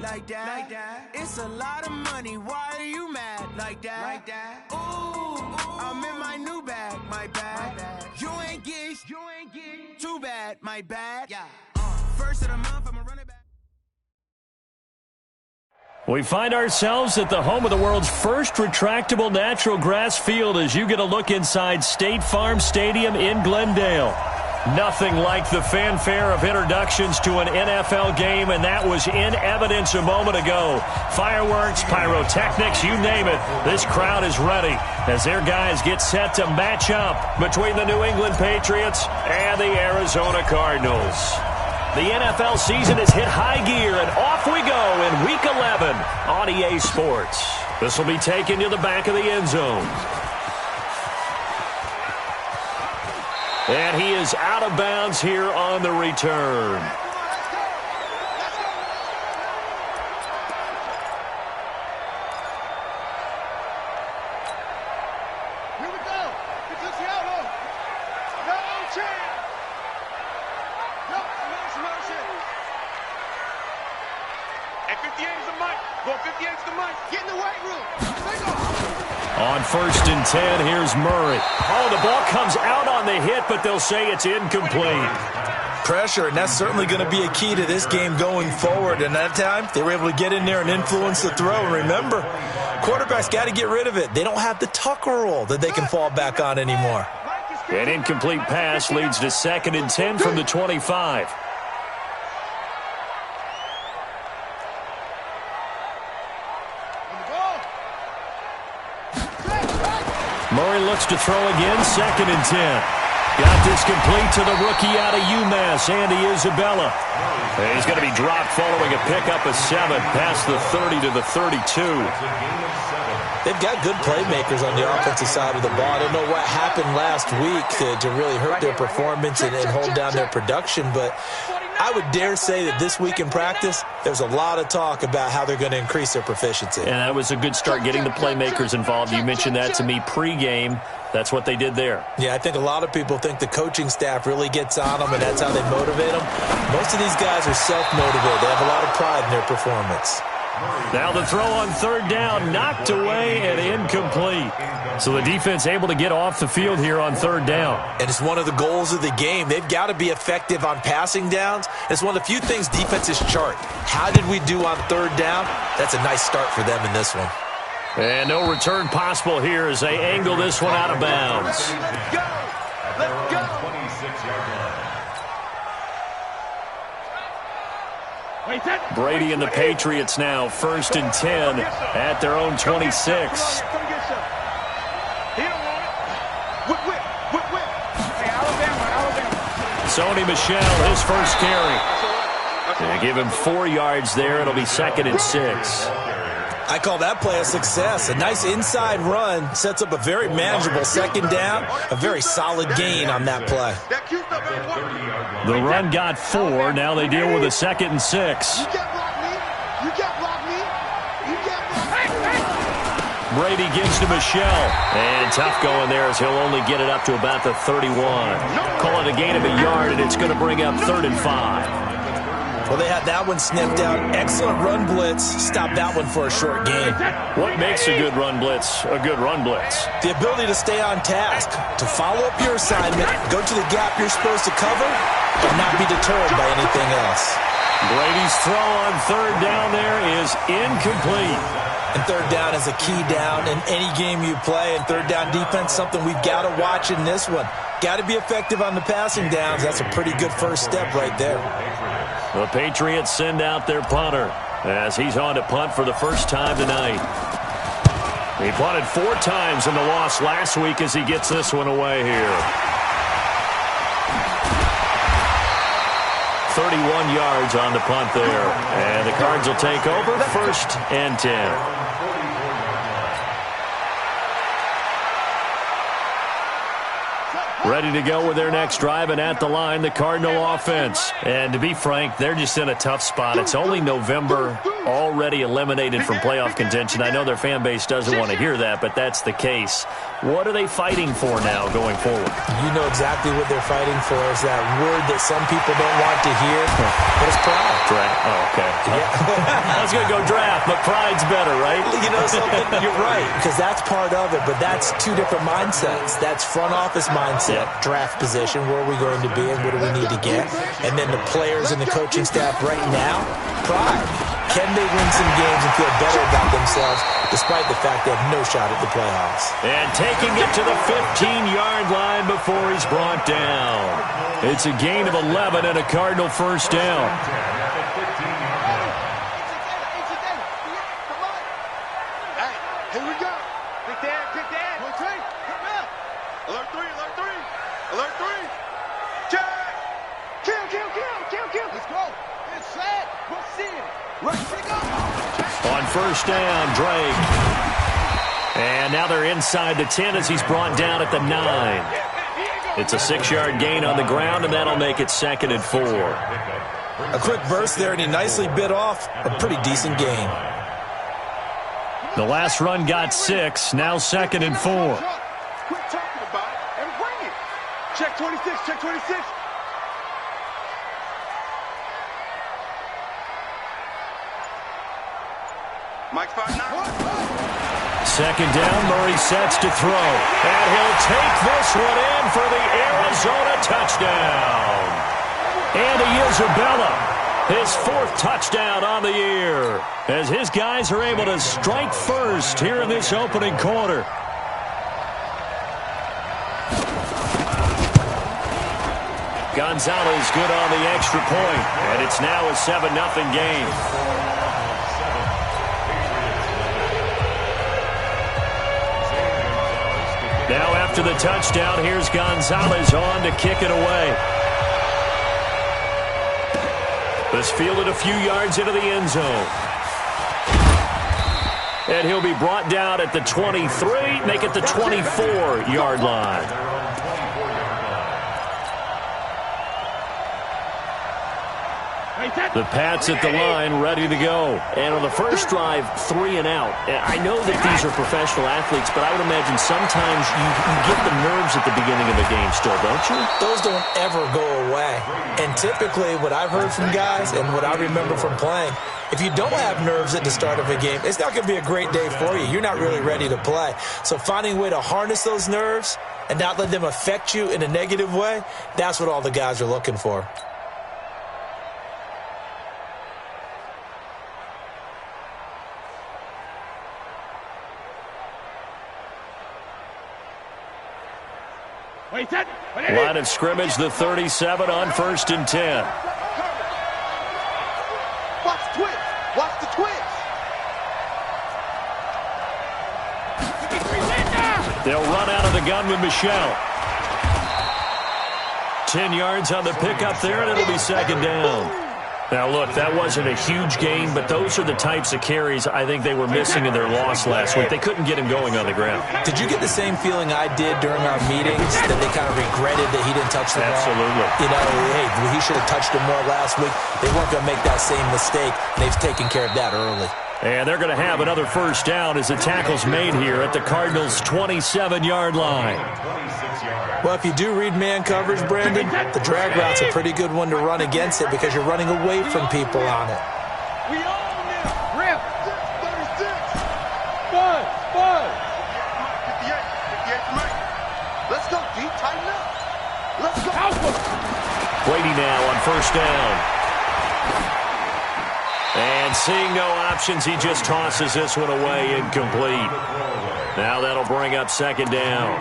like that. It's a lot of money. Why are you mad like that? Ooh, I'm in my new bag, my bad. You ain't get too bad, my bad. Yeah. First of the month, I'ma run it back. We find ourselves at the home of the world's first retractable natural grass field as you get a look inside State Farm Stadium in Glendale. Nothing like the fanfare of introductions to an NFL game, and that was in evidence a moment ago. Fireworks, pyrotechnics, you name it. This crowd is ready as their guys get set to match up between the New England Patriots and the Arizona Cardinals. The NFL season has hit high gear, and off we go in Week 11 on EA Sports. This will be taken to the back of the end zone. And he is out of bounds here on the return. Here we go. Because the outlaw. No chance. No, mercy. At 58 is the mic. Go 58 is the mic. Get in the weight room. Take off. On 1st and 10, here's Murray. Oh, the ball comes out on the hit, but they'll say it's incomplete. Pressure, and that's certainly going to be a key to this game going forward. And that time, they were able to get in there and influence the throw. And remember, quarterbacks got to get rid of it. They don't have the tuck rule that they can fall back on anymore. An incomplete pass leads to 2nd and 10 from the 25. Murray looks to throw again, 2nd and 10. Got this complete to the rookie out of UMass, Andy Isabella. He's going to be dropped following a pickup of 7, past the 30 to the 32. They've got good playmakers on the offensive side of the ball. I don't know what happened last week to really hurt their performance and hold down their production, but I would dare say that this week in practice, there's a lot of talk about how they're going to increase their proficiency. And that was a good start getting the playmakers involved. You mentioned that to me pregame. That's what they did there. Yeah, I think a lot of people think the coaching staff really gets on them, and that's how they motivate them. Most of these guys are self-motivated. They have a lot of pride in their performance. Now the throw on 3rd down, knocked away and incomplete. So the defense able to get off the field here on 3rd down. And it's one of the goals of the game. They've got to be effective on passing downs. It's one of the few things defenses chart. How did we do on 3rd down? That's a nice start for them in this one. And no return possible here as they angle this one out of bounds. Let's go. Let's go. 26-yard line. Brady and the Patriots now 1st and 10 at their own 26. Sony Michel, his first carry. They give him 4 yards there. It'll be 2nd and 6. I call that play a success. A nice inside run sets up a very manageable 2nd down, a very solid gain on that play. The run got 4. Now they deal with a 2nd and 6. You can't block me. You can't block me. You can't block me. Brady gives to Michel. And tough going there as he'll only get it up to about the 31. Call it a gain of a yard, and it's going to bring up 3rd and 5. Well, they had that one sniffed out. Excellent run blitz. Stop that one for a short gain. What makes a good run blitz a good run blitz? The ability to stay on task, to follow up your assignment, go to the gap you're supposed to cover, and not be deterred by anything else. Brady's throw on 3rd down there is incomplete. And 3rd down is a key down in any game you play. And 3rd down defense, something we've got to watch in this one. Got to be effective on the passing downs. That's a pretty good first step right there. The Patriots send out their punter as he's on to punt for the first time tonight. He punted 4 times in the loss last week as he gets this one away here. 31 yards on the punt there. And the Cards will take over 1st and 10. Ready to go with their next drive, and at the line, the Cardinal offense. And to be frank, they're just in a tough spot. It's only November. already eliminated from playoff contention. I know their fan base doesn't want to hear that, but that's the case. What are they fighting for now going forward? You know exactly what they're fighting for. Is that word that some people don't want to hear, but it's pride. Draft. Oh, okay. Yeah. I was going to go draft, but pride's better, right? You know something? You're right, because that's part of it, but that's two different mindsets. That's front office mindset, draft position, where are we going to be and what do we need to get? And then the players and the coaching staff right now, pride. Can they win some games and feel better about themselves despite the fact they have no shot at the playoffs? And taking it to the 15-yard line before he's brought down. It's a gain of 11 and a Cardinal first down. Here we go. Quick down, quick down. One, three, come up. Alert three, alert three. Alert three. Check. Kill. Let's go. Inside. What's in? Right, pick up. On first down, Drake. And now they're inside the 10 as he's brought down at the 9. It's a 6-yard gain on the ground, and that'll make it 2nd and 4. A quick burst there, and he nicely bit off a pretty decent gain. The last run got 6, now 2nd and 4. Quit talking about it and bring it. Check 26, check 26. Mike's 5-9. 2nd down, Murray sets to throw. And he'll take this one in for the Arizona touchdown. Andy Isabella. His 4th touchdown on the year as his guys are able to strike first here in this opening quarter. Gonzalez good on the extra point, and it's now a 7-0 game. Now after the touchdown, here's Gonzalez on to kick it away. This fielded a few yards into the end zone. And he'll be brought down at the 23, make it the 24-yard line. The Pats at the line, ready to go. And on the first drive, 3 and out. I know that these are professional athletes, but I would imagine sometimes you get the nerves at the beginning of the game still, don't you? Those don't ever go away. And typically, what I've heard from guys and what I remember from playing, if you don't have nerves at the start of a game, it's not going to be a great day for you. You're not really ready to play. So finding a way to harness those nerves and not let them affect you in a negative way, that's what all the guys are looking for. Line of scrimmage, the 37 on 1st and 10. Watch the twist. Watch the twist. They'll run out of the gun with Michelle. 10 yards on the pickup there, and it'll be 2nd down. Now, look, that wasn't a huge gain, but those are the types of carries I think they were missing in their loss last week. They couldn't get him going on the ground. Did you get the same feeling I did during our meetings, that they kind of regretted that he didn't touch the ball? Absolutely. You know, hey, he should have touched him more last week. They weren't going to make that same mistake, and they've taken care of that early. And they're going to have another first down as the tackle's made here at the Cardinals' 27-yard line. Well, if you do read man coverage, Brandon, the drag route's a pretty good one to run against it because you're running away from people on it. We own it. Rip. 36. Bud. 58 from 8. Let's go, D. Tighten up. Let's go. Brady now on first down. And seeing no options, he just tosses this one away incomplete. Now that'll bring up 2nd down.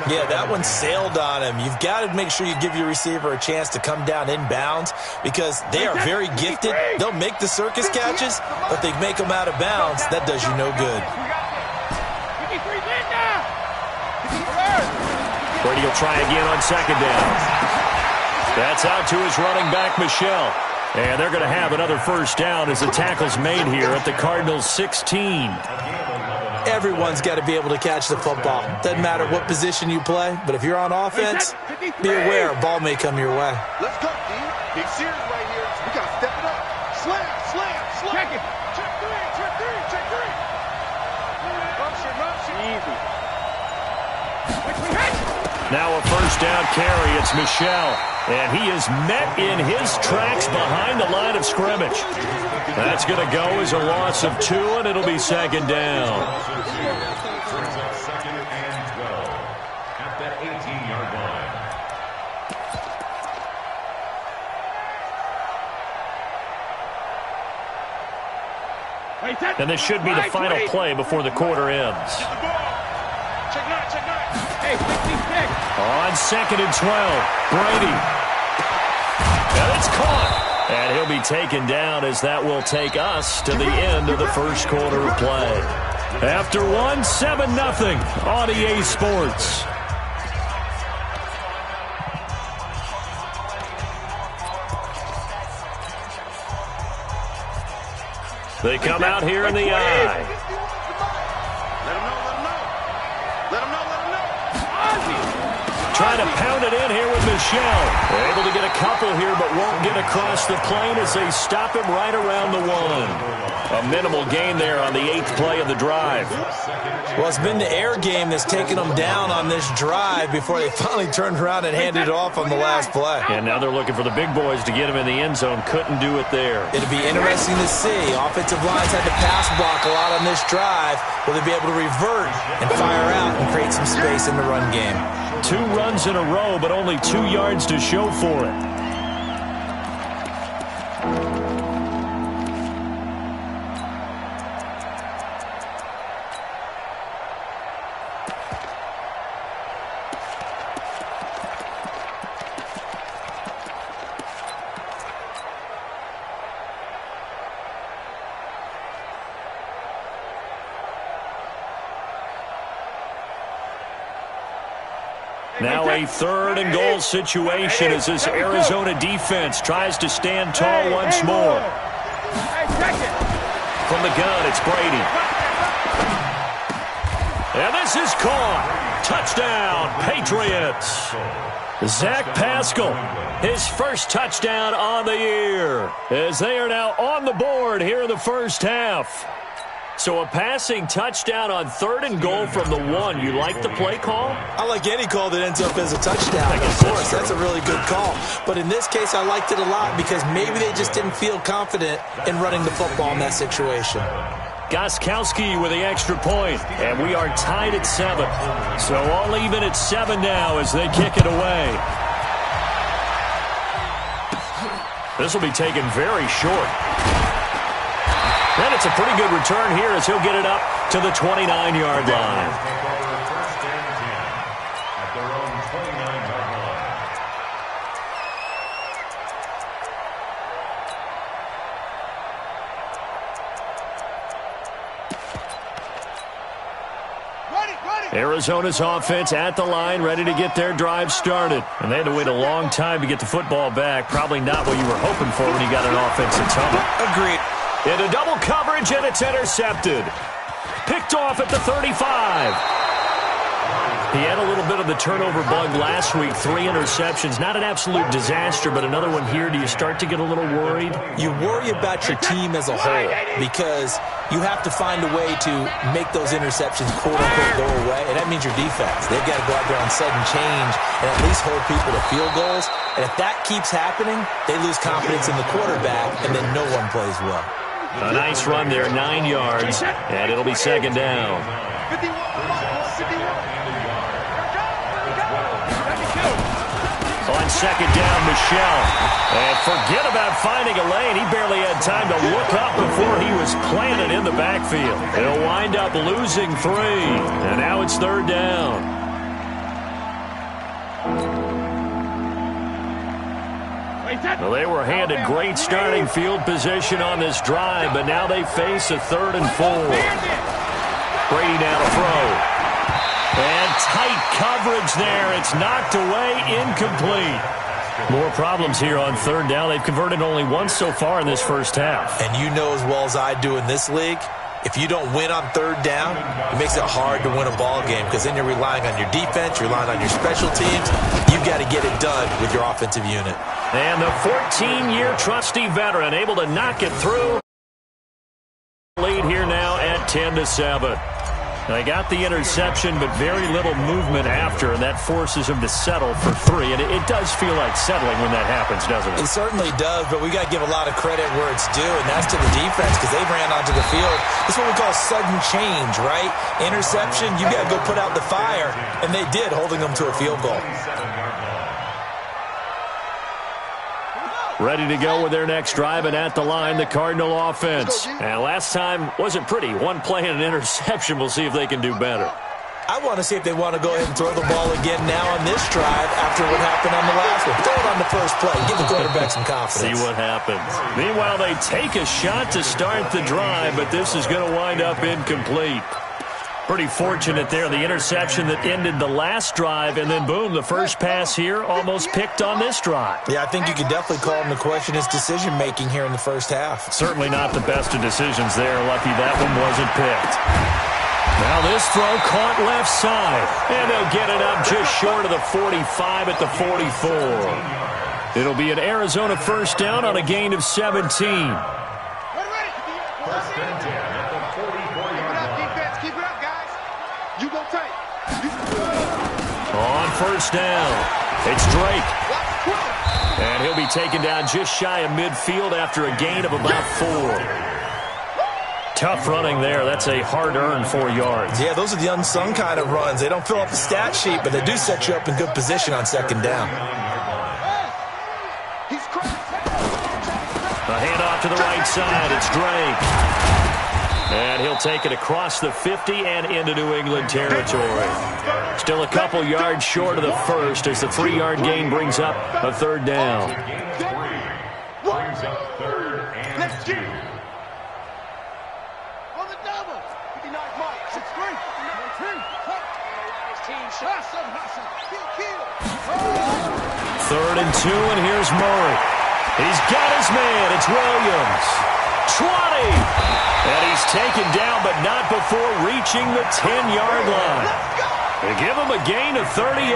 Yeah, that one sailed on him. You've got to make sure you give your receiver a chance to come down inbounds because they are very gifted. They'll make the circus catches, but they make them out of bounds. That does you no good. Brady will try again on 2nd down. That's out to his running back, Michelle. And they're going to have another first down as the tackle's made here at the Cardinals' 16. Everyone's got to be able to catch the football. Doesn't matter what position you play, but if you're on offense, be aware a ball may come your way. Let's go, D. Big series right here. We got to step it up. Slam. Check it. Now a first down carry. It's Michel. And he is met in his tracks behind the line of scrimmage. That's going to go as a loss of 2, and it'll be second down. Second and 12 at that 18-yard line. And this should be the final play before the quarter ends. On second and 12, Brady. And it's caught. And he'll be taken down as that will take us to the end of the first quarter of play. After 7-0 on EA Sports. They come out here in the eye. Trying to pound it in here with Michel. They're able to get a couple here, but won't get across the plane as they stop him right around the 1. A minimal gain there on the 8th play of the drive. Well, it's been the air game that's taken them down on this drive before they finally turned around and handed it off on the last play. And now they're looking for the big boys to get him in the end zone. Couldn't do it there. It'll be interesting to see. Offensive lines had to pass block a lot on this drive. Will they be able to revert and fire out and create some space in the run game? 2 runs in a row, but only 2 yards to show for it. Now a 3rd and goal situation as this Arizona defense tries to stand tall once more. From the gun, it's Brady. And this is caught. Touchdown, Patriots. Zach Pascal, his first touchdown on the year, as they are now on the board here in the first half. So a passing touchdown on 3rd and goal from the 1. You like the play call? I like any call that ends up as a touchdown. Of course, that's a really good call. But in this case, I liked it a lot because maybe they just didn't feel confident in running the football in that situation. Gostkowski with the extra point, and we are tied at 7. So all even at 7 now as they kick it away. This will be taken very short. And it's a pretty good return here as he'll get it up to the 29-yard line. Arizona's offense at the line, ready to get their drive started. And they had to wait a long time to get the football back. Probably not what you were hoping for when you got an offensive tunnel. Agreed. Into double coverage, and it's intercepted. Picked off at the 35. He had a little bit of the turnover bug last week, 3 interceptions. Not an absolute disaster, but another one here. Do you start to get a little worried? You worry about your team as a whole because you have to find a way to make those interceptions, quote-unquote, go away, and that means your defense. They've got to go out there on sudden change and at least hold people to field goals. And if that keeps happening, they lose confidence in the quarterback, and then no one plays well. A nice run there, 9 yards, and it'll be second down. On second down, Michel. And forget about finding a lane. He barely had time to look up before he was planted in the backfield. He'll wind up losing 3, and now it's 3rd down. Well, they were handed great starting field position on this drive, but now they face a 3rd and 4. Brady now to throw. And tight coverage there. It's knocked away, incomplete. More problems here on 3rd down. They've converted only once so far in this first half. And you know as well as I do in this league, if you don't win on 3rd down, it makes it hard to win a ball game because then you're relying on your defense, you're relying on your special teams. You've got to get it done with your offensive unit. And the 14-year trusty veteran able to knock it through. Lead here now at 10-7. They got the interception, but very little movement after, and that forces him to settle for 3. And it does feel like settling when that happens, doesn't it? It certainly does, but we got to give a lot of credit where it's due, and that's to the defense because they ran onto the field. It's what we call sudden change, right? Interception, you got to go put out the fire, and they did, holding them to a field goal. Ready to go with their next drive, and at the line, the Cardinal offense. And last time wasn't pretty. One play and an interception. We'll see if they can do better. I want to see if they want to go ahead and throw the ball again now on this drive after what happened on the last one. Throw it on the first play. Give the quarterback some confidence. See what happens. Meanwhile, they take a shot to start the drive, but this is going to wind up incomplete. Pretty fortunate there. The interception that ended the last drive, and then, boom, the first pass here almost picked on this drive. Yeah, I think you could definitely call him to question his decision-making here in the first half. Certainly not the best of decisions there. Lucky that one wasn't picked. Now this throw caught left side, and they'll get it up just short of the 45 at the 44. It'll be an Arizona first down on a gain of 17. First and 10 at the 44-yard line. Keep it up, guys. You go tight. On first down, it's Drake. And he'll be taken down just shy of midfield after a gain of about 4. Tough running there. That's a hard-earned 4 yards. Yeah, those are the unsung kind of runs. They don't fill up the stat sheet, but they do set you up in good position on second down. A handoff to the right side. It's Drake. And he'll take it across the 50 and into New England territory. Still a couple yards short of the first as the 3-yard gain brings up a third down. Brings up 3rd and 2. On the double. 59 Mike. 6-3. 3rd and 2, and here's Murray. He's got his man. It's Williams. 20. And he's taken down, but not before reaching the 10-yard line. They give him a gain of 38.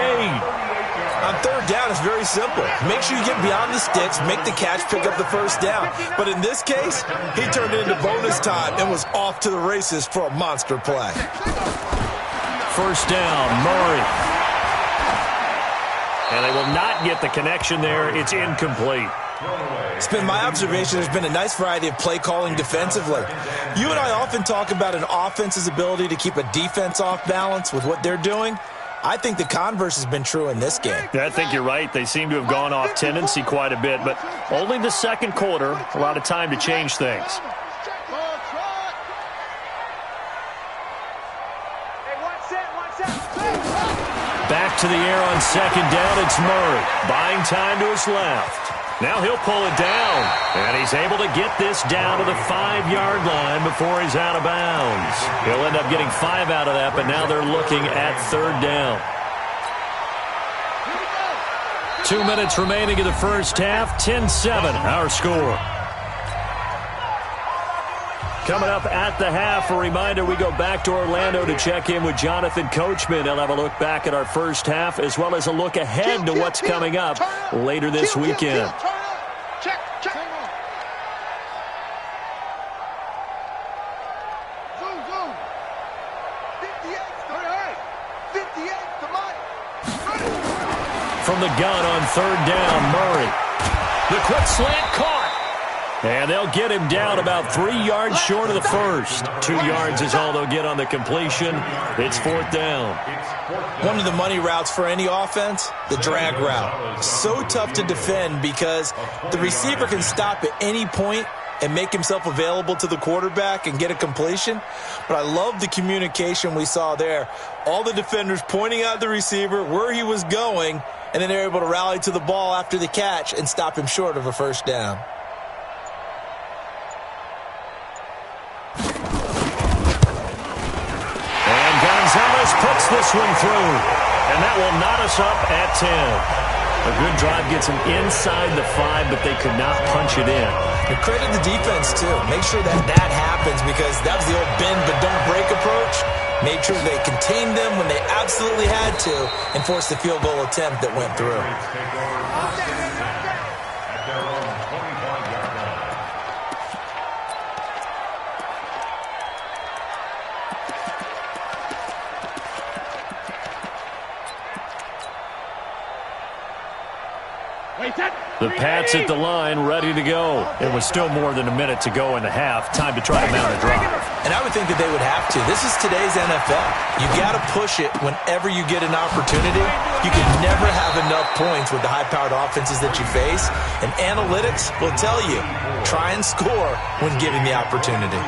On third down, it's very simple. Make sure you get beyond the sticks, make the catch, pick up the first down. But in this case, he turned it into bonus time and was off to the races for a monster play. First down, Murray. And they will not get the connection there. It's incomplete. It's been my observation there's been a nice variety of play calling defensively. You and I often talk about an offense's ability to keep a defense off balance with what they're doing. I think the converse has been true in this game. I think you're right. They seem to have gone off tendency quite a bit, but only the second quarter, a lot of time to change things. Back to the air on second down, it's Murray. Buying time to his left. Now he'll pull it down, and he's able to get this down to the 5-yard line before he's out of bounds. He'll end up getting 5 out of that, but now they're looking at third down. 2 minutes remaining in the first half, 10-7, our score. Coming up at the half, a reminder, we go back to Orlando to check in with Jonathan Coachman. He'll have a look back at our first half as well as a look ahead to what's coming up later this weekend. Check. Zoom. 58 to Mike. From the gun on third down, Murray. The quick slant caught. And they'll get him down about 3 yards short of the first. 2 yards is all they'll get on the completion. It's fourth down. One of the money routes for any offense, the drag route. So tough to defend because the receiver can stop at any point and make himself available to the quarterback and get a completion. But I love the communication we saw there. All the defenders pointing out the receiver, where he was going, and then they're able to rally to the ball after the catch and stop him short of a first down. Puts this one through, and that will knot us up at 10. A good drive gets them inside the 5, but they could not punch it in. And credit the defense, too. Make sure that happens because that was the old bend but don't break approach. Made sure they contained them when they absolutely had to and forced the field goal attempt that went through. The Pats at the line, ready to go. It was still more than a minute to go in the half. Time to try to mount a drive. And I would think that they would have to. This is today's NFL. You got to push it whenever you get an opportunity. You can never have enough points with the high-powered offenses that you face. And analytics will tell you, try and score when given the opportunity.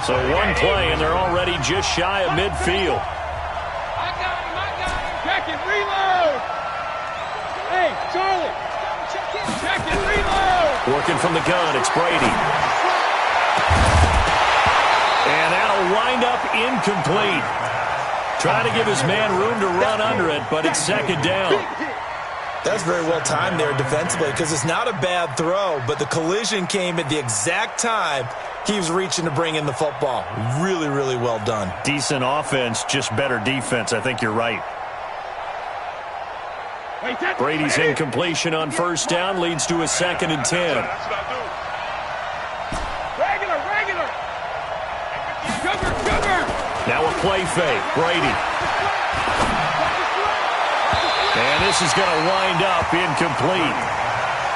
So one play, and they're already just shy of midfield. I got him. Check it, reload. Hey, Charlie. Check it, reload. Working from the gun, it's Brady. And that'll wind up incomplete. Trying to give his man room to run under it, but it's second down. That's very well timed there defensively because it's not a bad throw, but the collision came at the exact time he was reaching to bring in the football. Really, really well done. Decent offense, just better defense. I think you're right. Brady's incompletion on first down leads to a 2nd and 10. Regular. Cover. Now a play fake. Brady. And this is going to wind up incomplete.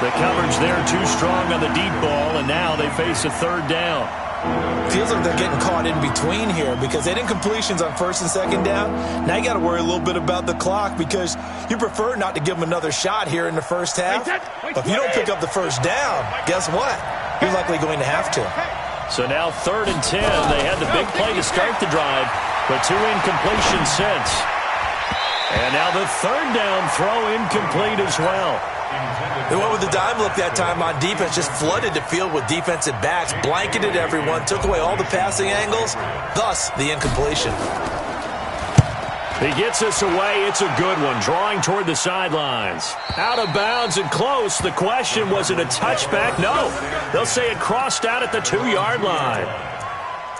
The coverage there too strong on the deep ball, and now they face a 3rd down. Feels like they're getting caught in between here because they did incompletions on 1st and 2nd down. Now you got to worry a little bit about the clock because you prefer not to give them another shot here in the first half. But if you don't pick up the first down, guess what? You're likely going to have to. So now 3rd and 10. They had the big play to start the drive, but 2 incompletions since. And now the 3rd down throw incomplete as well. They went with the dime look that time on defense, just flooded the field with defensive backs, blanketed everyone, took away all the passing angles, thus the incompletion. He gets us away. It's a good one, drawing toward the sidelines. Out of bounds and close. The question, was it a touchback? No. They'll say it crossed out at the 2-yard line.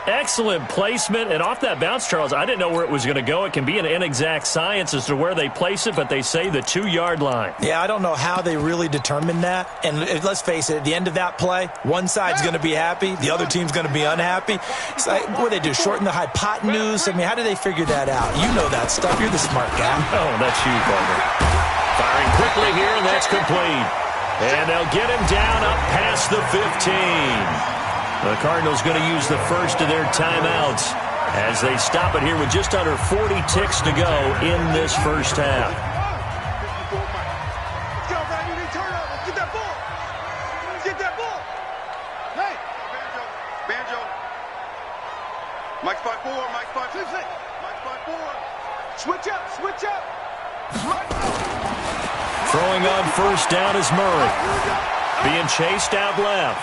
Excellent placement, and off that bounce, Charles, I didn't know where it was going to go. It can be an inexact science as to where they place it, but they say the 2-yard line. Yeah, I don't know how they really determined that. And let's face it, at the end of that play, one side's going to be happy, the other team's going to be unhappy. It's like, what do they do, shorten the hypotenuse? I mean, how do they figure that out? You know that stuff. You're the smart guy. Oh, that's you, Barbara. Firing quickly here, and that's complete. And they'll get him down up past the 15. The Cardinals going to use the first of their timeouts as they stop it here with just under 40 ticks to go in this first half. Get that ball. Hey. Banjo. Mike spot 4. Mike spot 4. Switch up. Throwing on first down is Murray. Being chased out left.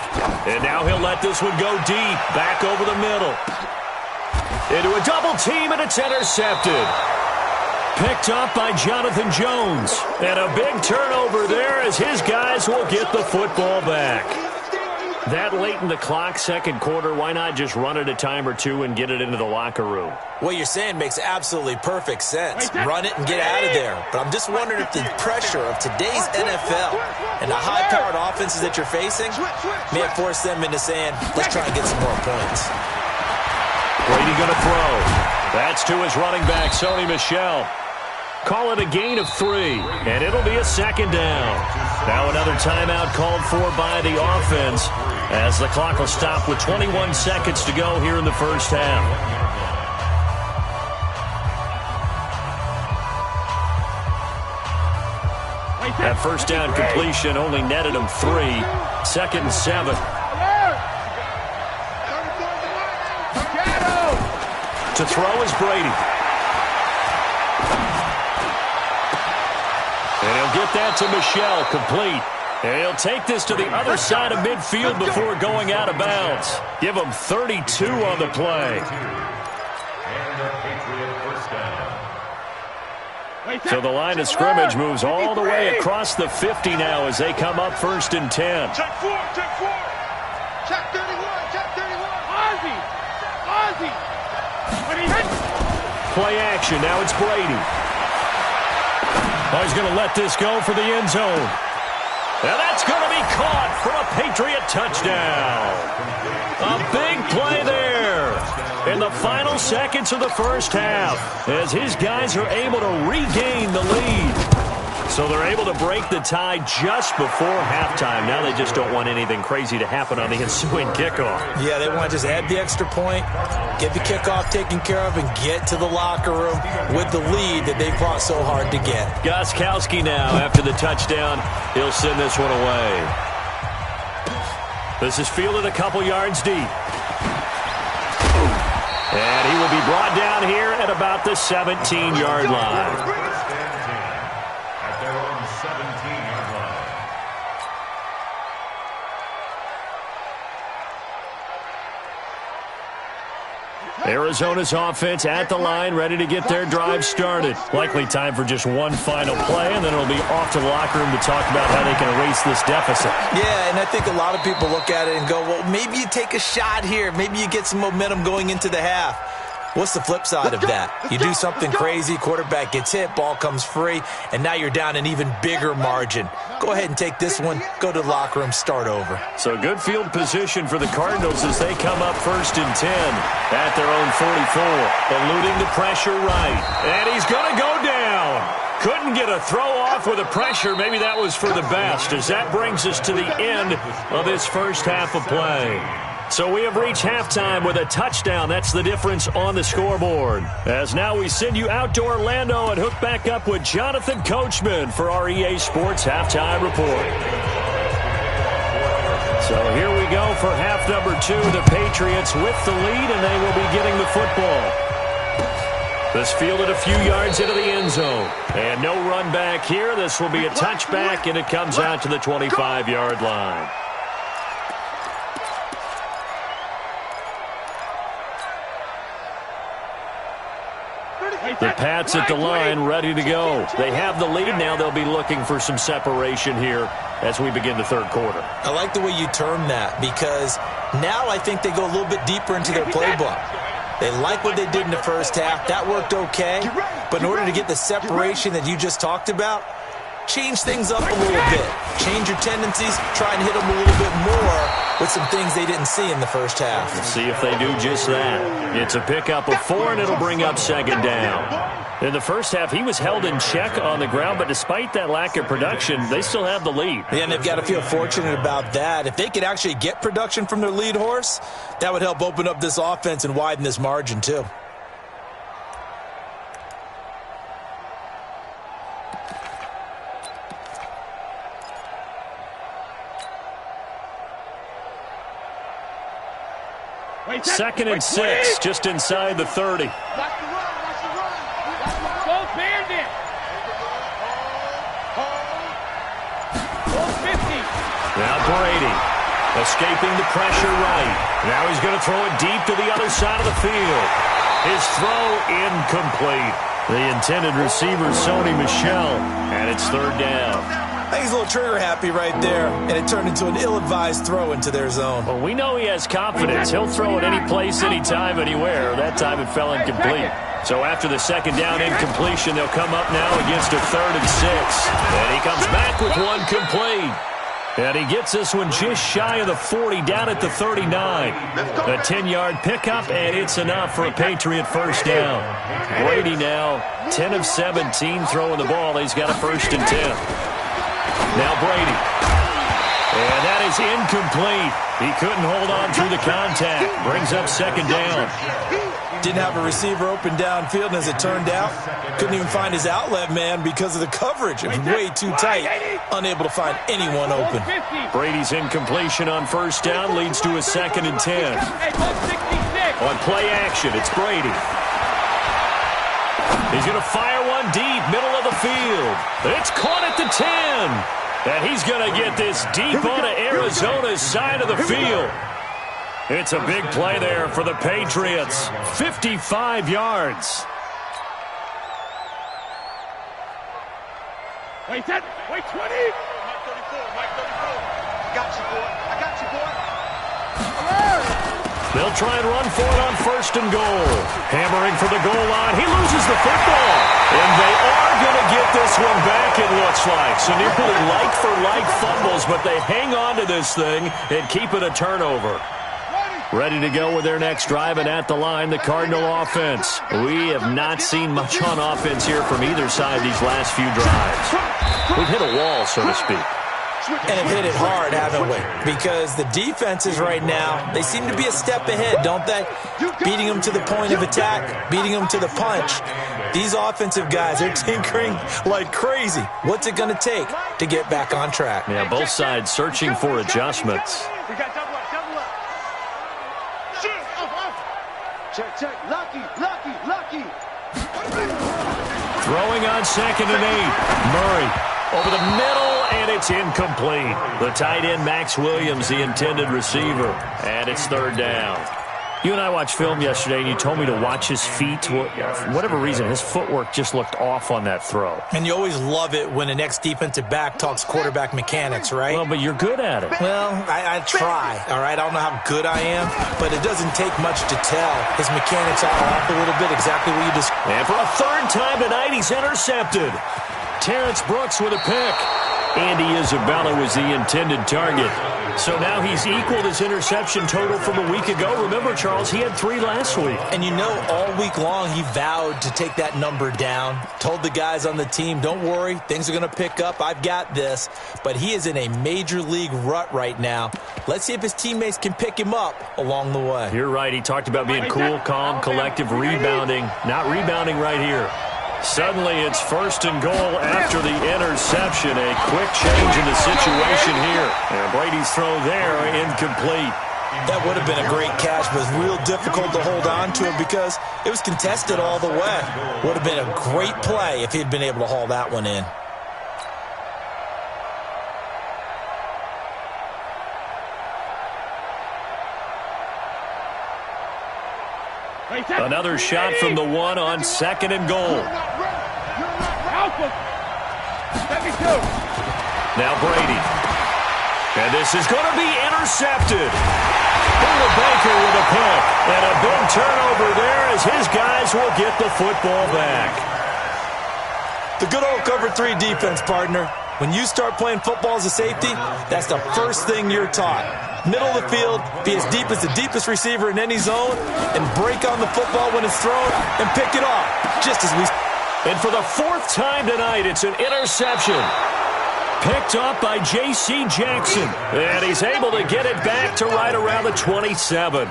And now he'll let this one go deep. Back over the middle. Into a double team, and it's intercepted. Picked up by Jonathan Jones. And a big turnover there as his guys will get the football back. That late in the clock, second quarter, why not just run it a time or two and get it into the locker room? What you're saying makes absolutely perfect sense. Run it and get out of there. But I'm just wondering if the pressure of today's NFL and the high-powered offenses that you're facing may have forced them into saying, let's try and get some more points. Brady going to throw. That's to his running back, Sony Michel. Call it a gain of 3, and it'll be a 2nd down. Now another timeout called for by the offense as the clock will stop with 21 seconds to go here in the first half. That first down completion only netted him 3. 2nd and 7. To throw is Brady. And he'll get that to Michel, complete. And he'll take this to the other side of midfield before going out of bounds. Give him 32 on the play. So the line of scrimmage moves all the way across the 50 now as they come up 1st and 10. Check 4. Check 31. Ozzy. Play action. Now it's Brady. Oh, he's going to let this go for the end zone. And that's going to be caught for a Patriot touchdown. A big play there in the final seconds of the first half as his guys are able to regain the lead. So they're able to break the tie just before halftime. Now they just don't want anything crazy to happen on the ensuing kickoff. Yeah, they want to just add the extra point, get the kickoff taken care of, and get to the locker room with the lead that they fought so hard to get. Gostkowski now, after the touchdown, he'll send this one away. This is fielded a couple yards deep. And he will be brought down here at about the 17-yard line. At their own 17-yard line. Arizona's offense at the line, ready to get their drive started. Likely time for just one final play, and then it'll be off to the locker room to talk about how they can erase this deficit. Yeah, and I think a lot of people look at it and go, well, maybe you take a shot here. Maybe you get some momentum going into the half. What's the flip side of that? You do something crazy, quarterback gets hit, ball comes free, and now you're down an even bigger margin. Go ahead and take this one, go to the locker room, start over. So good field position for the Cardinals as they come up 1st and 10 at their own 44. Eluding the pressure right. And he's going to go down. Couldn't get a throw off with the pressure. Maybe that was for the best, as that brings us to the end of this first half of play. So we have reached halftime with a touchdown. That's the difference on the scoreboard. As now we send you out to Orlando and hook back up with Jonathan Coachman for our EA Sports Halftime Report. So here we go for half number 2. The Patriots with the lead, and they will be getting the football. This fielded a few yards into the end zone. And no run back here. This will be a touchback, and it comes out to the 25-yard line. The Pats at the line, ready to go. They have the lead. Now they'll be looking for some separation here as we begin the third quarter. I like the way you term that, because now I think they go a little bit deeper into their playbook. They like what they did in the first half. That worked okay. But in order to get the separation that you just talked about, change things up a little bit. Change your tendencies. Try and hit them a little bit more with some things they didn't see in the first half. Let's see if they do just that. It's a pickup of 4, and it'll bring up 2nd down. In the first half, he was held in check on the ground, but despite that lack of production, they still have the lead. Yeah, and they've got to feel fortunate about that. If they could actually get production from their lead horse, that would help open up this offense and widen this margin too. Second and 6, just inside the 30. Go Bandit! Go 50! Now Brady, escaping the pressure right. Now he's going to throw it deep to the other side of the field. His throw incomplete. The intended receiver, Sony Michel, and it's 3rd down. I think he's a little trigger happy right there, and it turned into an ill-advised throw into their zone. Well, we know he has confidence. He'll throw it any place, anytime, anywhere. That time it fell incomplete. So after the 2nd down incompletion, they'll come up now against a 3rd and 6. And he comes back with one complete. And he gets this one just shy of the 40, down at the 39. A 10-yard pickup, and it's enough for a Patriot 1st down. Brady now 10 of 17 throwing the ball. He's got a 1st and 10. Now Brady. And that is incomplete. He couldn't hold on through the contact. Brings up 2nd down. Didn't have a receiver open downfield, and as it turned out, couldn't even find his outlet man because of the coverage. It was way too tight, unable to find anyone open. Brady's incompletion on 1st down leads to a 2nd and 10. On play action, it's Brady. He's going to fire one deep, middle of the field. It's caught at the 10. And he's going to get this deep onto Arizona's side of the field. It's a big play there for the Patriots. 55 yards. Wait, 20. Mike 34. I got you, boy. They'll try and run for it on 1st and goal. Hammering for the goal line. He loses the football. And they are going to get this one back, it looks like. So nearly like-for-like fumbles, but they hang on to this thing and keep it a turnover. Ready to go with their next drive, and at the line, the Cardinal offense. We have not seen much on offense here from either side these last few drives. We've hit a wall, so to speak. And have hit it hard, haven't we? Because the defenses right now, they seem to be a step ahead, don't they? Beating them to the point of attack, beating them to the punch. These offensive guys, they're tinkering like crazy. What's it going to take to get back on track? Yeah, both sides searching for adjustments. We got double up, double up. Check. Lucky. Throwing on 2nd and 8. Murray over the middle, and it's incomplete. The tight end, Max Williams, the intended receiver. And it's 3rd down. You and I watched film yesterday, and you told me to watch his feet. For whatever reason, his footwork just looked off on that throw. And you always love it when the next defensive back talks quarterback mechanics, right? Well, but you're good at it. Well, I try, all right? I don't know how good I am, but it doesn't take much to tell. His mechanics are off a little bit, exactly what you described. And for a 3rd time tonight, he's intercepted. Terrence Brooks with a pick. Andy Isabella was the intended target. So now he's equaled his interception total from a week ago. Remember, Charles, he had 3 last week. And you know, all week long he vowed to take that number down. Told the guys on the team, don't worry, things are going to pick up. I've got this. But he is in a major league rut right now. Let's see if his teammates can pick him up along the way. You're right. He talked about being cool, calm, collective, rebounding. Not rebounding right here. Suddenly, it's 1st and goal after the interception. A quick change in the situation here. And Brady's throw there, incomplete. That would have been a great catch, but it was real difficult to hold on to it because it was contested all the way. Would have been a great play if he'd been able to haul that one in. Another shot from the 1 on 2nd and goal. Now Brady. And this is going to be intercepted. Buda Baker with a pick. And a big turnover there as his guys will get the football back. The good old cover 3 defense, partner. When you start playing football as a safety, that's the first thing you're taught. Middle of the field, be as deep as the deepest receiver in any zone, and break on the football when it's thrown and pick it off, just as we... And for the 4th time tonight, it's an interception. Picked up by J.C. Jackson. And he's able to get it back to right around the 27.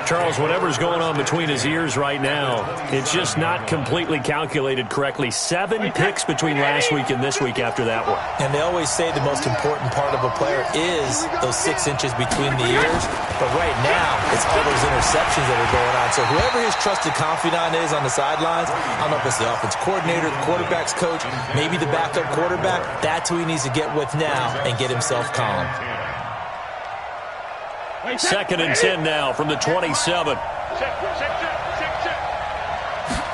Charles, whatever's going on between his ears right now, it's just not completely calculated correctly. 7 picks between last week and this week after that one. And they always say the most important part of a player is those 6 inches between the ears. But right now, it's all those interceptions that are going on. So whoever his trusted confidant is on the sidelines, I don't know if it's the offense coordinator, the quarterback's coach, maybe the backup quarterback, that's who he needs to get with now and get himself calm. 2nd and 10 now from the 27. Check.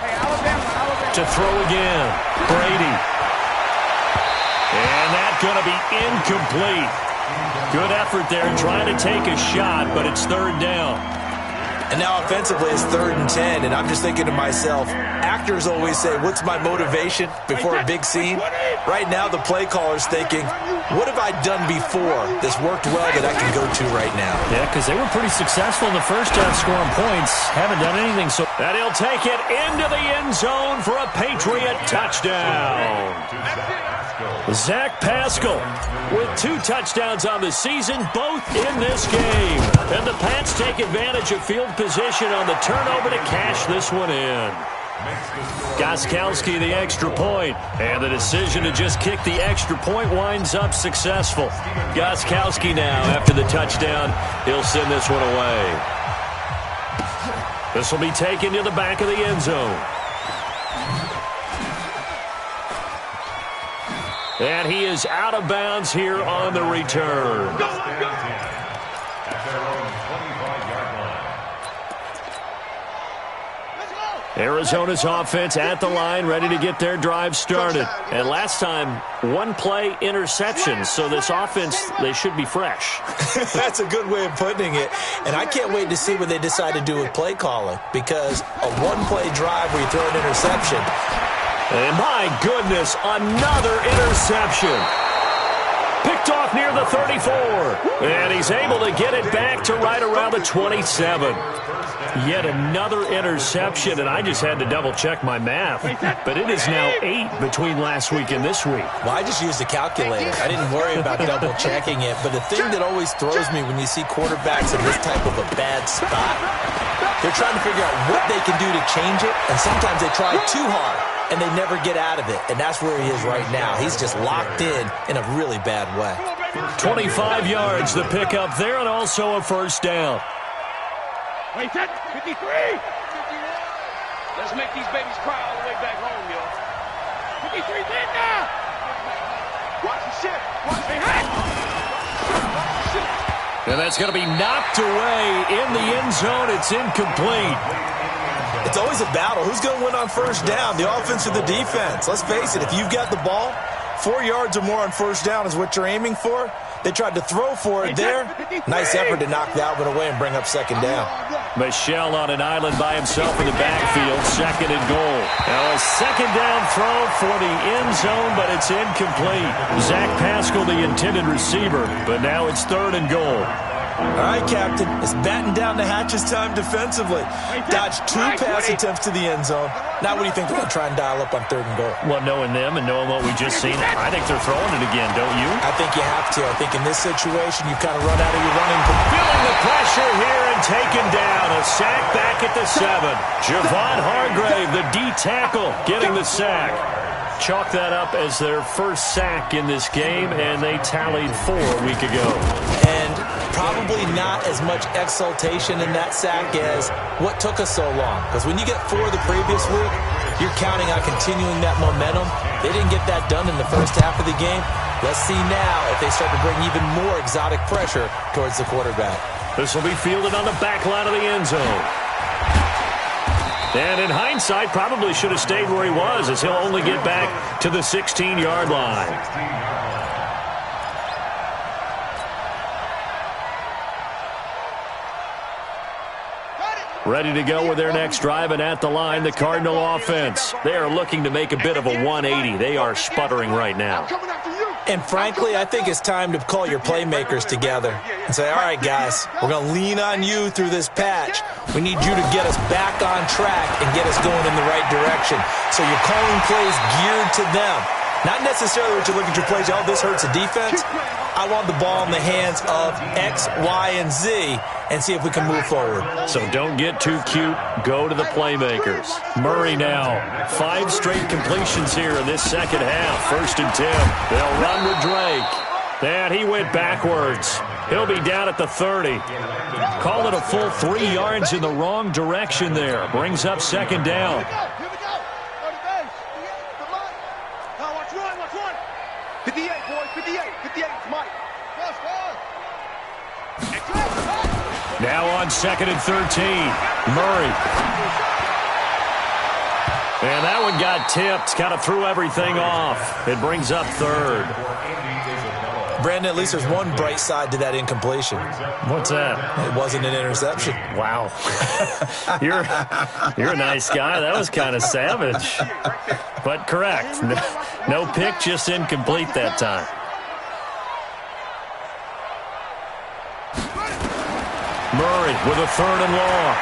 Hey, Alabama. To throw again. Brady. And that's going to be incomplete. Good effort there trying to take a shot, but it's 3rd down. And now offensively it's 3rd and 10, and I'm just thinking to myself, actors always say, what's my motivation before a big scene? Right now the play caller's thinking, what have I done before that's worked well that I can go to right now? Yeah, because they were pretty successful in the first half scoring points. Haven't done anything. So and he'll take it into the end zone for a Patriot touchdown. Zach Pascal with 2 touchdowns on the season, both in this game. And the Pats take advantage of field position on the turnover to cash this one in. Gostkowski the extra point, and the decision to just kick the extra point winds up successful. Gostkowski now, after the touchdown, he'll send this one away. This will be taken to the back of the end zone. And he is out of bounds here on the return. Arizona's offense at the line, ready to get their drive started. And last time, 1-play interception. So this offense, they should be fresh. That's a good way of putting it. And I can't wait to see what they decide to do with play calling. Because a 1-play drive where you throw an interception. And my goodness, another interception. Picked off near the 34. And he's able to get it back to right around the 27. Yet another interception, and I just had to double-check my math. But it is now 8 between last week and this week. Well, I just used a calculator. I didn't worry about double-checking it. But the thing that always throws me when you see quarterbacks in this type of a bad spot, they're trying to figure out what they can do to change it, and sometimes they try too hard, and they never get out of it. And that's where he is right now. He's just locked in a really bad way. 25 yards, the pickup there, and also a first down. Wait, 53! Let's make these babies cry all the way back home, yo. 53 dead now! Watch the shit! Watch the shit! And that's going to be knocked away in the end zone. It's incomplete. It's always a battle. Who's going to win on first down, the offense or the defense? Let's face it, if you've got the ball, 4 yards or more on first down is what you're aiming for. They tried to throw for it there. Nice effort to knock that one away and bring up second down. Michelle on an island by himself in the backfield, second and goal. Now a second down throw for the end zone, but it's incomplete. Zach Pascal, the intended receiver, but now it's third and goal. All right, Captain. It's batten down the hatches time defensively. Dodged 2 pass attempts to the end zone. Now what do you think they're going to try and dial up on third and goal? Well, knowing them and knowing what we just seen, I think they're throwing it again, don't you? I think you have to. I think in this situation, you kind of run out of your running. Feeling the pressure here and taken down. A sack back at the 7. Javon Hargrave, the D tackle, getting the sack. Chalk that up as their first sack in this game, and they tallied 4 a week ago. And probably not as much exultation in that sack as what took us so long. Because when you get 4 the previous week, you're counting on continuing that momentum. They didn't get that done in the first half of the game. Let's see now if they start to bring even more exotic pressure towards the quarterback. This will be fielded on the back line of the end zone. And in hindsight, probably should have stayed where he was, as he'll only get back to the 16-yard line. Ready to go with their next drive, and at the line, the Cardinal offense. They are looking to make a bit of a 180. They are sputtering right now. And frankly, I think it's time to call your playmakers together and say, all right, guys, we're going to lean on you through this patch. We need you to get us back on track and get us going in the right direction. So you're calling plays geared to them. Not necessarily what you look at your plays, oh, this hurts the defense. I want the ball in the hands of X, Y, and Z and see if we can move forward. So don't get too cute. Go to the playmakers. Murray now. 5 straight completions here in this second half. First and 10. They'll run with Drake. And he went backwards. He'll be down at the 30. Call it a full 3 yards in the wrong direction there. Brings up second down. Here we go. 58, boys, 58, 58, Mike. Now on second and 13, Murray. And that one got tipped, kind of threw everything off. It brings up third. Brandon, at least there's one bright side to that incompletion. What's that? It wasn't an interception. Wow. You're a nice guy. That was kind of savage. But correct. No pick, just incomplete that time. Murray with a third and long.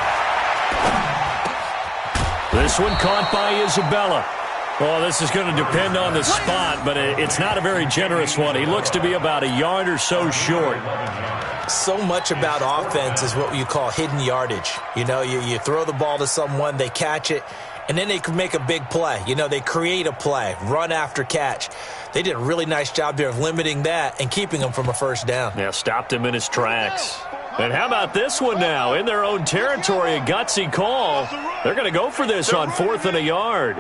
This one caught by Isabella. Well, this is going to depend on the spot, but it's not a very generous one. He looks to be about a yard or so short. So much about offense is what you call hidden yardage. You know, you throw the ball to someone, they catch it, and then they can make a big play. You know, they create a play, run after catch. They did a really nice job there of limiting that and keeping him from a first down. Yeah, stopped him in his tracks. And how about this one now? In their own territory, a gutsy call. They're going to go for this on 4th and a yard.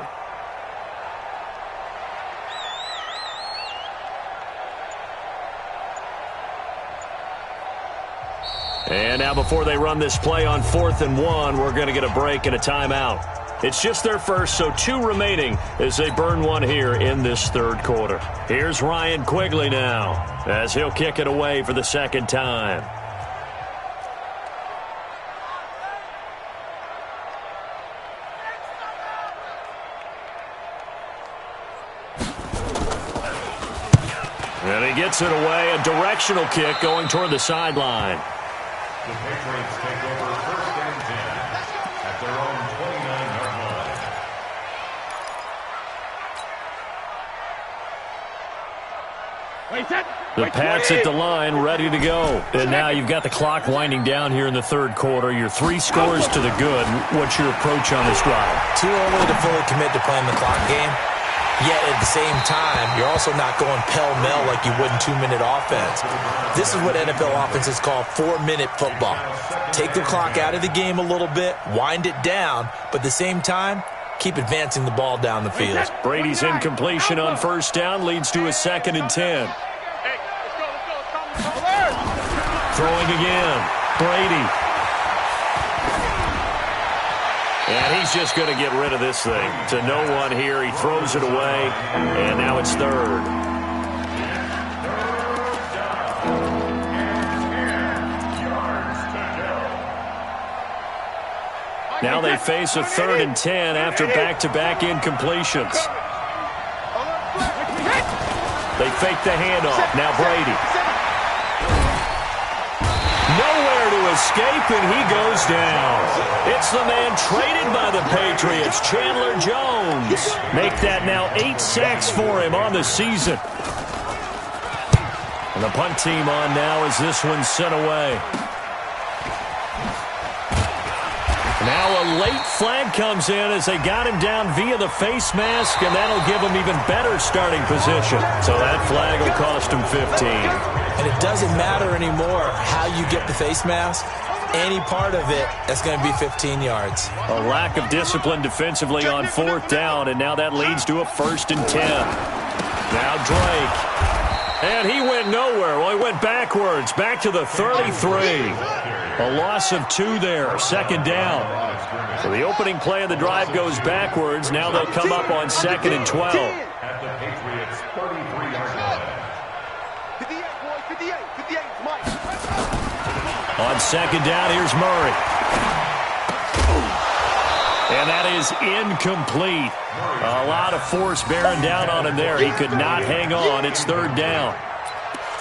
And now before they run this play on 4th and 1, we're going to get a break and a timeout. It's just their first, so 2 remaining as they burn one here in this third quarter. Here's Ryan Quigley now as he'll kick it away for the second time. And he gets puts it away. A directional kick going toward the sideline. The Patriots take over 1st and 10 at their own 29-yard line. The Pats at the line, ready to go. And now you've got the clock winding down here in the third quarter. You're 3 scores to the good. What's your approach on this drive? Too early to fully commit to playing the clock game. Yet at the same time, you're also not going pell-mell like you would in 2-minute offense. This is what NFL offenses call 4-minute football. Take the clock out of the game a little bit, wind it down, but at the same time, keep advancing the ball down the field. Brady's incompletion on 1st down leads to a 2nd and 10. Throwing again. Brady. And he's just going to get rid of this thing. To no one here. He throws it away. And now it's 3rd. Now they face a 3rd and 10 after back-to-back incompletions. They fake the handoff. Now Brady. Nowhere to escape, and he goes down. It's the man traded by the Patriots, Chandler Jones. Make that now 8 sacks for him on the season. And the punt team on now as this one's sent away. Now a late flag comes in as they got him down via the face mask, and that'll give him even better starting position. So that flag will cost him 15. And it doesn't matter anymore how you get the face mask. Any part of it, that's going to be 15 yards. A lack of discipline defensively on 4th down, and now that leads to a 1st and 10. Now Drake. And he went nowhere. Well, he went backwards, back to the 33. A loss of 2 there, 2nd down. So the opening play of the drive goes backwards. Now they'll come up on 2nd and 12. At the Patriots' 33-yard line. 58, Mike. On 2nd down, here's Murray. And that is incomplete. A lot of force bearing down on him there. He could not hang on. It's 3rd down.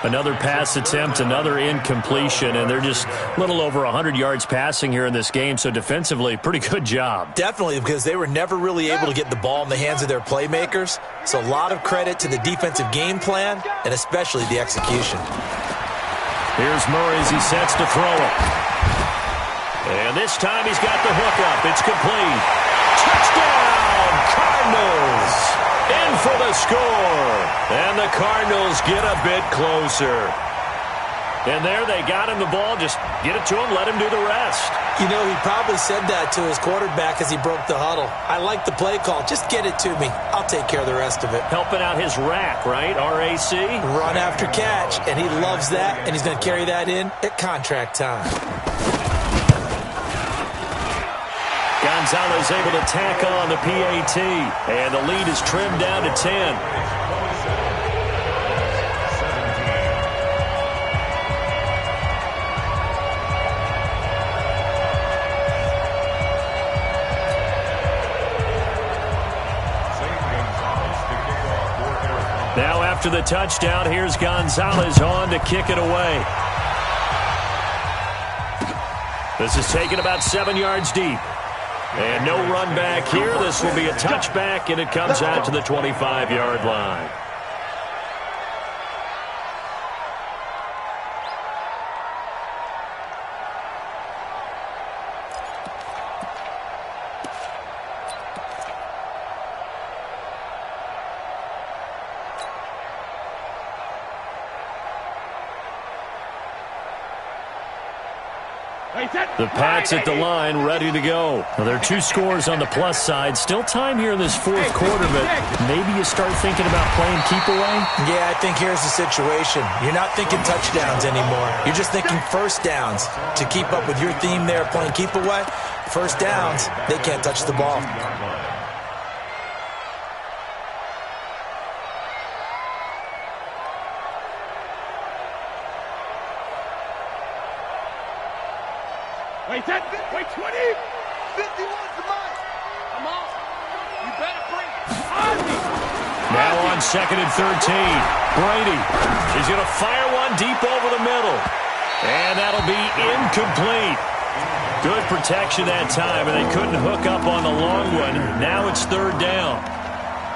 Another pass attempt, another incompletion, and they're just a little over 100 yards passing here in this game, so defensively, pretty good job. Definitely, because they were never really able to get the ball in the hands of their playmakers. So a lot of credit to the defensive game plan, and especially the execution. Here's Murray as he sets to throw it. And this time he's got the hook up. It's complete. Touchdown, Cardinals! In for the score. And the Cardinals get a bit closer. And there they got him the ball. Just get it to him, let him do the rest. You know, he probably said that to his quarterback as he broke the huddle. I like the play call. Just get it to me. I'll take care of the rest of it. Helping out his rack, right? RAC? Run after catch. And he loves that, and he's going to carry that in at contract time. Gonzalez able to tack on the PAT, and the lead is trimmed down to 10. Now after the touchdown, here's Gonzalez on to kick it away. This is taken about 7 yards deep. And no run back here. This will be a touchback, and it comes out to the 25-yard line. The Pats at the line, ready to go. Well, there are 2 scores on the plus side. Still time here in this 4th quarter, but maybe you start thinking about playing keep away? Yeah, I think here's the situation. You're not thinking touchdowns anymore. You're just thinking 1st downs. To keep up with your theme there, playing keep away, 1st downs, they can't touch the ball. Wait, 20. 51 to Mike. Come on. You better bring it. Now on 2nd and 13. Brady. He's going to fire one deep over the middle. And that'll be incomplete. Good protection that time, and they couldn't hook up on the long one. Now it's third down.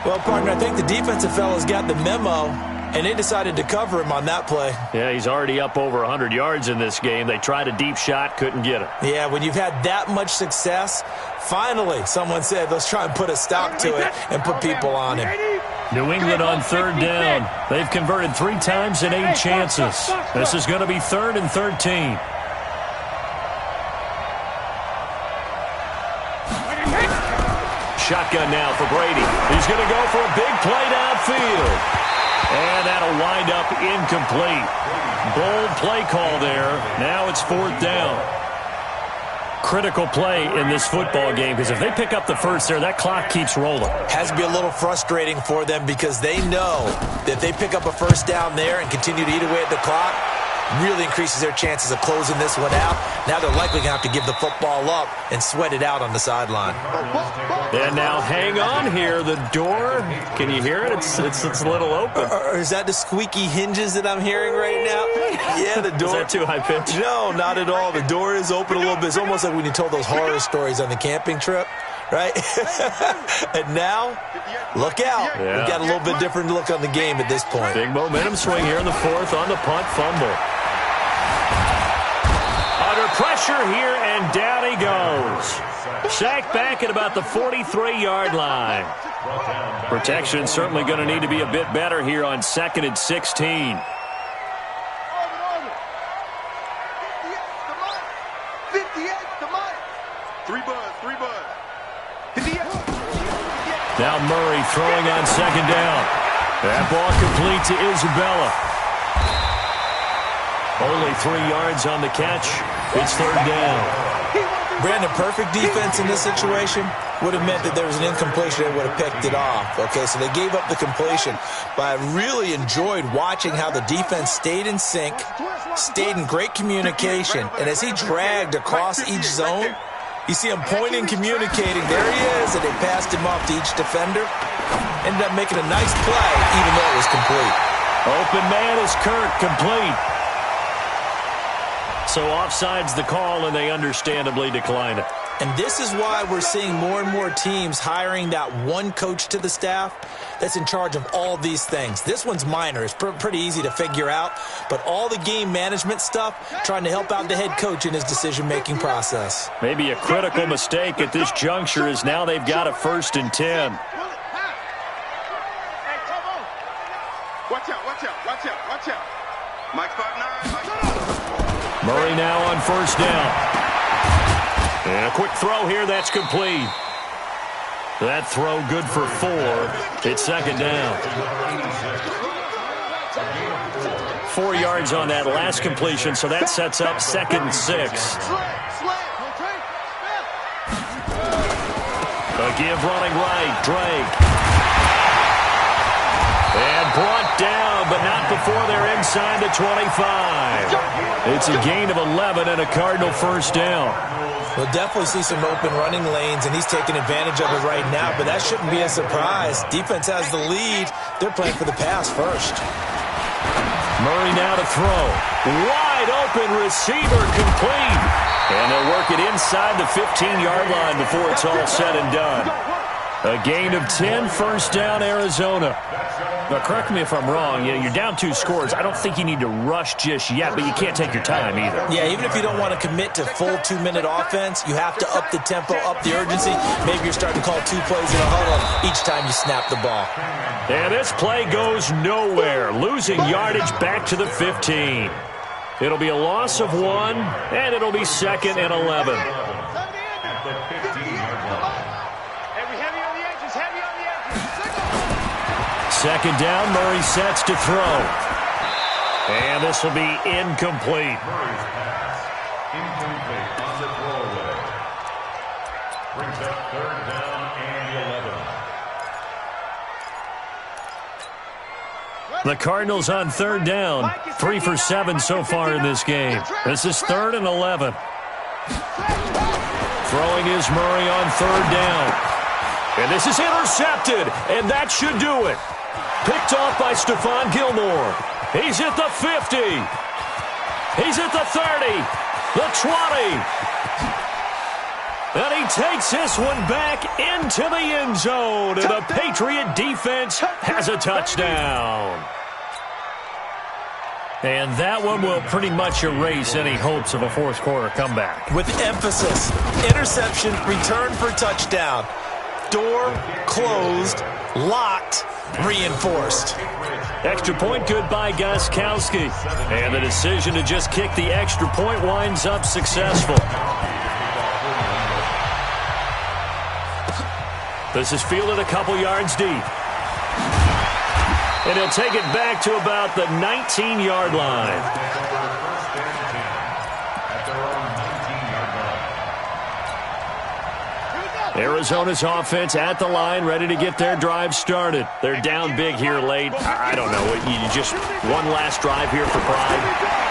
Well, partner, I think the defensive fellas got the memo, and they decided to cover him on that play. Yeah, he's already up over 100 yards in this game. They tried a deep shot, couldn't get it. Yeah, when you've had that much success, finally someone said, let's try and put a stop to it and put people on him. New England on third down. They've converted 3 times in 8 chances. This is going to be 3rd and 13. Shotgun now for Brady. He's going to go for a big play downfield. And that'll wind up incomplete. Bold play call there. Now it's 4th down. Critical play in this football game, because if they pick up the first there, that clock keeps rolling. Has to be a little frustrating for them because they know that if they pick up a first down there and continue to eat away at the clock, really increases their chances of closing this one out. Now they're likely going to have to give the football up and sweat it out on the sideline. And now hang on here. The door, can you hear it? It's a little open. Or is that the squeaky hinges that I'm hearing right now? Yeah, the door. Is that too high pitch? No, not at all. The door is open a little bit. It's almost like when you told those horror stories on the camping trip, right? And now, look out. Yeah. We've got a little bit different look on the game at this point. Big momentum swing here in the 4th on the punt fumble. Under pressure here, and down he goes. Sacked back at about the 43-yard line. Protection certainly going to need to be a bit better here on 2nd and 16. Now Murray throwing on 2nd down. That ball complete to Isabella. Only 3 yards on the catch. It's 3rd down. Brandon, perfect defense in this situation would have meant that there was an incompletion. They would have picked it off. Okay, so they gave up the completion. But I really enjoyed watching how the defense stayed in sync, stayed in great communication. And as he dragged across each zone, you see him pointing, communicating. There he is, and they passed him off to each defender. Ended up making a nice play, even though it was complete. Open man is Kirk, complete. So offside's the call, and they understandably decline it. And this is why we're seeing more and more teams hiring that one coach to the staff that's in charge of all these things. This one's minor. It's pretty easy to figure out. But all the game management stuff, trying to help out the head coach in his decision-making process. Maybe a critical mistake at this juncture is now they've got a 1st and 10. Watch out, watch out, watch out, watch out. Mike 5'9", Mike 5'9". Murray now on 1st down. And a quick throw here, that's complete. That throw good for 4. It's 2nd down. 4 yards on that last completion, so that sets up 2nd and 6. A give running right, Drake. And brought down, but not before they're inside the 25. It's a gain of 11 and a Cardinal 1st down. We'll definitely see some open running lanes, and he's taking advantage of it right now, but that shouldn't be a surprise. Defense has the lead. They're playing for the pass first. Murray now to throw. Wide open receiver, complete. And they'll work it inside the 15-yard line before it's all said and done. A gain of 10, 1st down, Arizona. Now, correct me if I'm wrong. You're down 2 scores. I don't think you need to rush just yet, but you can't take your time either. Yeah, even if you don't want to commit to full 2-minute offense, you have to up the tempo, up the urgency. Maybe you're starting to call 2 plays in a huddle each time you snap the ball. And this play goes nowhere. Losing yardage back to the 15. It'll be a loss of 1, and it'll be 2nd and 11. Second down, Murray sets to throw. And this will be incomplete. Murray's pass, incomplete on the throwaway. Brings up 3rd down and 11. The Cardinals on 3rd down. 3 for 7 so far in this game. This is 3rd and 11. Throwing is Murray on 3rd down. And this is intercepted, and that should do it. Picked off by Stephon Gilmore. He's at the 50. He's at the 30. The 20. And he takes this one back into the end zone. And the Patriot defense has a touchdown. And that one will pretty much erase any hopes of a fourth quarter comeback. With emphasis, interception, return for touchdown. Door closed, locked, reinforced. Extra point good by Gostkowski. And the decision to just kick the extra point winds up successful. This is fielded a couple yards deep. And he'll take it back to about the 19-yard line. Arizona's offense at the line, ready to get their drive started. They're down big here late. I don't know. You just one last drive here for pride.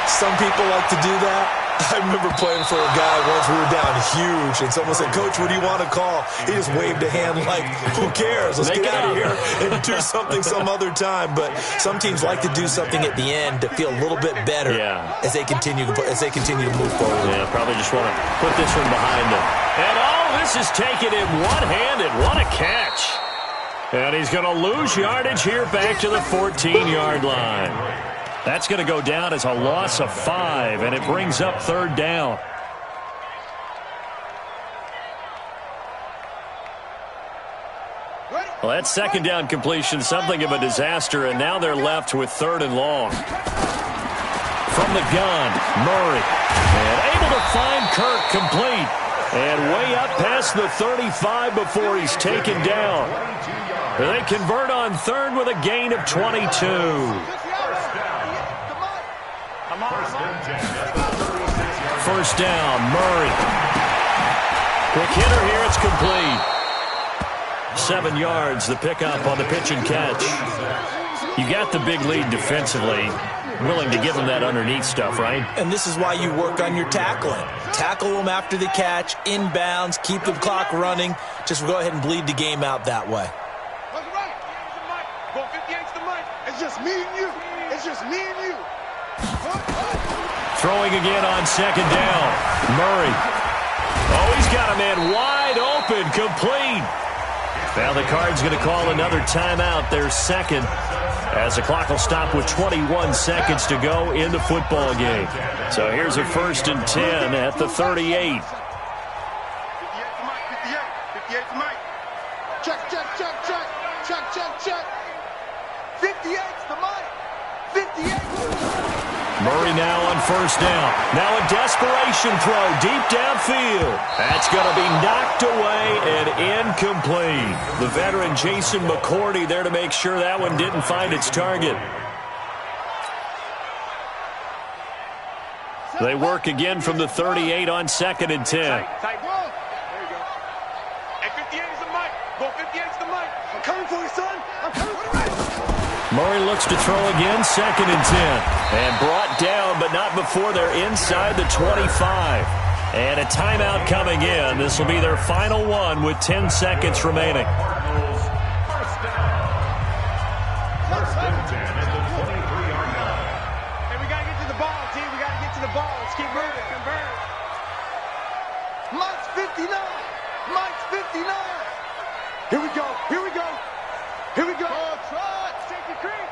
Some people like to do that. I remember playing for a guy once. We were down huge, and someone said, "Coach, what do you want to call?" He just waved a hand like, "Who cares? Let's get out of here and do something some other time." But some teams like to do something at the end to feel a little bit better as they continue to move forward. Yeah, probably just want to put this one behind them. And this is taken in one-handed. What a catch! And he's going to lose yardage here back to the 14-yard line. That's going to go down as a loss of 5, and it brings up third down. Well, that second down completion, something of a disaster, and now they're left with third and long. From the gun, Murray. And able to find Kirk complete. And way up past the 35 before he's taken down. They convert on third with a gain of 22. First down, Murray. Quick hitter here, it's complete. 7 yards, the pickup on the pitch and catch. You got the big lead defensively. Willing to give them that underneath stuff, right? And this is why you work on your tackling. Tackle them after the catch, inbounds, keep the clock running. Just go ahead and bleed the game out that way. It's just me and you. It's just me and you. Throwing again on second down. Murray. Oh, he's got a man wide open, complete. Now the Cards going to call another timeout, their second, as the clock will stop with 21 seconds to go in the football game. So here's a 1st and 10 at the 38. 58 to Mike. Check. 58's the Mike. 58. Murray now on first down. Now a desperation throw deep downfield. That's going to be knocked away and incomplete. The veteran Jason McCourty there to make sure that one didn't find its target. They work again from the 38 on 2nd and 10. There you go. Hey, 58 is the Mike. Go 58 is the Mike. I'm coming for you, son. I'm coming for you. Murray looks to throw again, 2nd and 10. And brought down, but not before they're inside the 25. And a timeout coming in. This will be their final one with 10 seconds remaining. First and 10 at the 23-yard line. Hey, we got to get to the ball, team. We got to get to the ball. Let's keep moving. Convert. Mike's 59. Mike's 59. Here we go. Here we go. Here we go. Take your creep.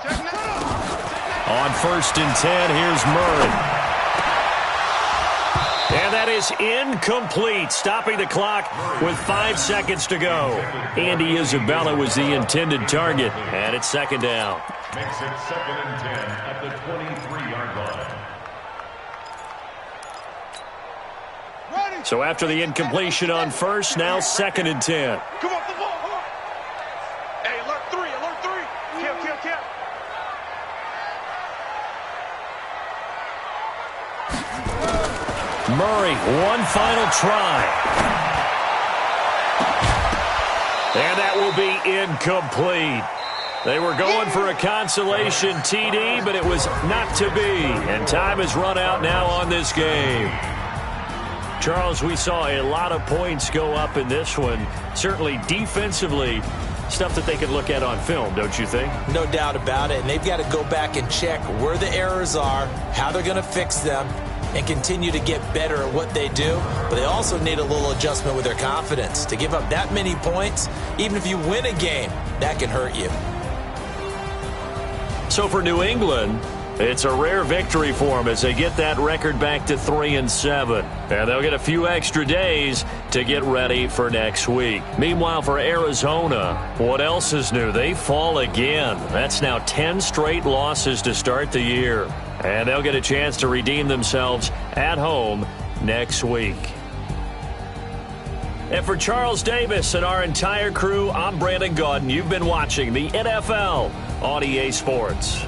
Check it out. On 1st and 10, here's Murray. And that is incomplete, stopping the clock with 5 seconds to go. Andy Isabella was the intended target, and it's 2nd down. Makes it 2nd and 10 at the 23-yard line. So after the incompletion on 1st, now 2nd and 10. Come off the ball. Come on. Hey, alert 3. Kill. Murray, one final try. And that will be incomplete. They were going for a consolation TD, but it was not to be. And time has run out now on this game. Charles, we saw a lot of points go up in this one. Certainly defensively, Stuff that they could look at on film, don't you think? No doubt about it. And they've got to go back and check where the errors are, how they're going to fix them, and continue to get better at what they do. But they also need a little adjustment with their confidence. To give up that many points, even if you win a game, that can hurt you. So for New England, it's a rare victory for them as they get that record back to 3-7. And they'll get a few extra days to get ready for next week. Meanwhile, for Arizona, what else is new? They fall again. That's now 10 straight losses to start the year. And they'll get a chance to redeem themselves at home next week. And for Charles Davis and our entire crew, I'm Brandon Gaudin. You've been watching the NFL on EA Sports.